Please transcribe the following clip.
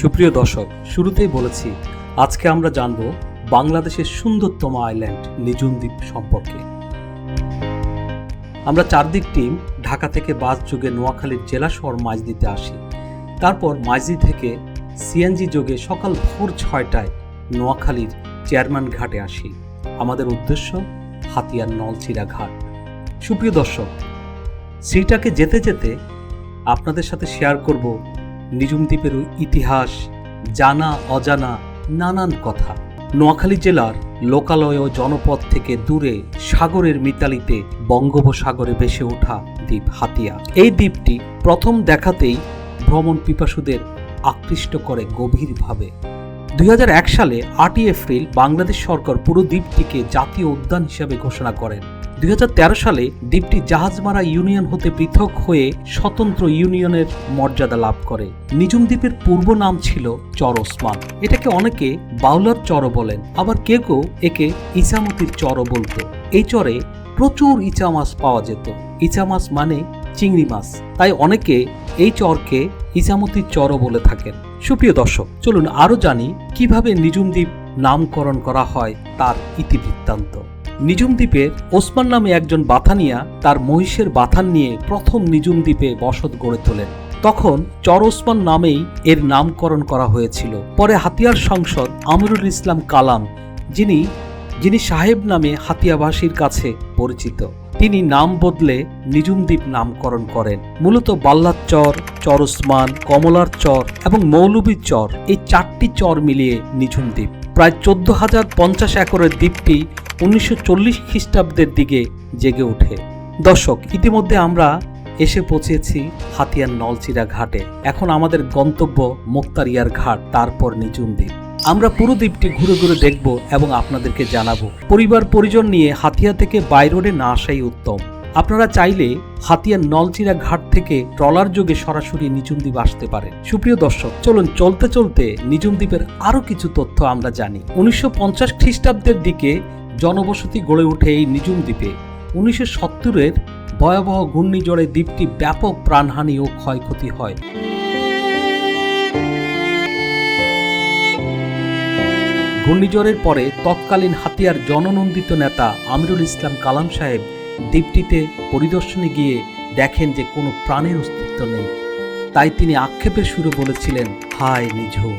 সুপ্রিয় দর্শক, শুরুতেই বলেছি আজকে আমরা জানব বাংলাদেশের সুন্দরতম আইল্যান্ড নিঝুম দ্বীপ সম্পর্কে। আমরা চারদিক টিম ঢাকা থেকে বাস যোগে নোয়াখালীর জেলা শহর মাইজদীতে আসি। তারপর মাইজদী থেকে সিএনজি যোগে সকাল ভোর 6টায় নোয়াখালীর চেয়ারম্যান ঘাটে আসি। আমাদের উদ্দেশ্য হাতিয়ার নলছিড়া ঘাট। সুপ্রিয় দর্শক, সেইটাকে যেতে যেতে আপনাদের সাথে শেয়ার করব নিঝুম দ্বীপের ইতিহাস, জানা অজানা নানান কথা। নোয়াখালী জেলার লোকালয় ও জনপদ থেকে দূরে সাগরের মিতালিতে বঙ্গোপসাগরে ভেসে ওঠা দ্বীপ হাতিয়া। এই দ্বীপটি প্রথম দেখাতেই ভ্রমণ পিপাসুদের আকৃষ্ট করে গভীরভাবে। 2001 সালে 8 এপ্রিল বাংলাদেশ সরকার পুরো দ্বীপটিকে জাতীয় উদ্যান হিসেবে ঘোষণা করেন। 2013 সালে দ্বীপটি জাহাজমারা ইউনিয়ন হতে পৃথক হয়ে স্বতন্ত্র ইউনিয়নের মর্যাদা লাভ করে। নিঝুম দ্বীপের পূর্ব নাম ছিল চর ওসমান। এটাকে অনেকে বাউলার চরও বলেন, আবার কেউ কেউ একে ইছামতির চরও বলতো। এই চরে প্রচুর ইচা মাছ পাওয়া যেত। ইচা মাছ মানে চিংড়ি মাছ, তাই অনেকে এই চরকে ইছামতির চরও বলে থাকেন। সুপ্রিয় দর্শক, চলুন আরো জানি কিভাবে নিঝুম দ্বীপ নামকরণ করা হয় তার ইতিবৃত্তান্ত। নিঝুম দ্বীপের ওসমান নামে একজন বাথানিয়া তার মহিষের বাথান নিয়ে প্রথম নিঝুম দ্বীপে বসত গড়ে তোলেন। তখন চর ওসমান নামেই এর নামকরণ করা হয়েছিল। পরে হাতিয়ার সাংসদ আমিরুল ইসলাম কালাম, যিনি সাহেব নামে হাতিয়াবাসীর কাছে পরিচিত, তিনি নাম বদলে নিঝুম দ্বীপ নামকরণ করেন। মূলত বাল্লার চর, চর ওসমান, কমলার চর এবং মৌলভীর চর, এই 4টি চর মিলিয়ে নিঝুম দ্বীপ। প্রায় 14,050 একরের দ্বীপটি 1940 খ্রিস্টাব্দের দিকে জেগে ওঠে। দর্শক, ইতিমধ্যে আমরা এসে পৌঁছেছি হাতিয়ার নলছিড়া ঘাটে। এখন আমাদের গন্তব্য মুক্তারিয়ার ঘাট, তারপর নিঝুম দ্বীপ। আমরা পুরো দ্বীপটি ঘুরে ঘুরে দেখব এবং আপনাদেরকে জানাবো। পরিবার পরিজন নিয়ে হাতিয়া থেকে বাই রোডে না আসাই উত্তম। আপনারা চাইলে হাতিয়ার নলছিড়া ঘাট থেকে ট্রলার যোগে সরাসরি নিঝুম দ্বীপ আসতে পারেন। সুপ্রিয় দর্শক, চলুন চলতে চলতে নিঝুম দ্বীপের আরো কিছু তথ্য আমরা জানি। 1950 খ্রিস্টাব্দের দিকে জনবসতি গড়ে ওঠে এই নিঝুম দ্বীপে। 1970-এর ভয়াবহ ঘূর্ণিঝড়ে দ্বীপটি ব্যাপক প্রাণহানি ও ক্ষয়ক্ষতি হয়। ঘূর্ণিঝড়ের পরে তৎকালীন হাতিয়ার জননন্দিত নেতা আমিরুল ইসলাম কালাম সাহেব দ্বীপটিতে পরিদর্শনে গিয়ে দেখেন যে কোনো প্রাণের অস্তিত্ব নেই। তাই তিনি আক্ষেপের সুরে বলেছিলেন, হায় নিঝুম।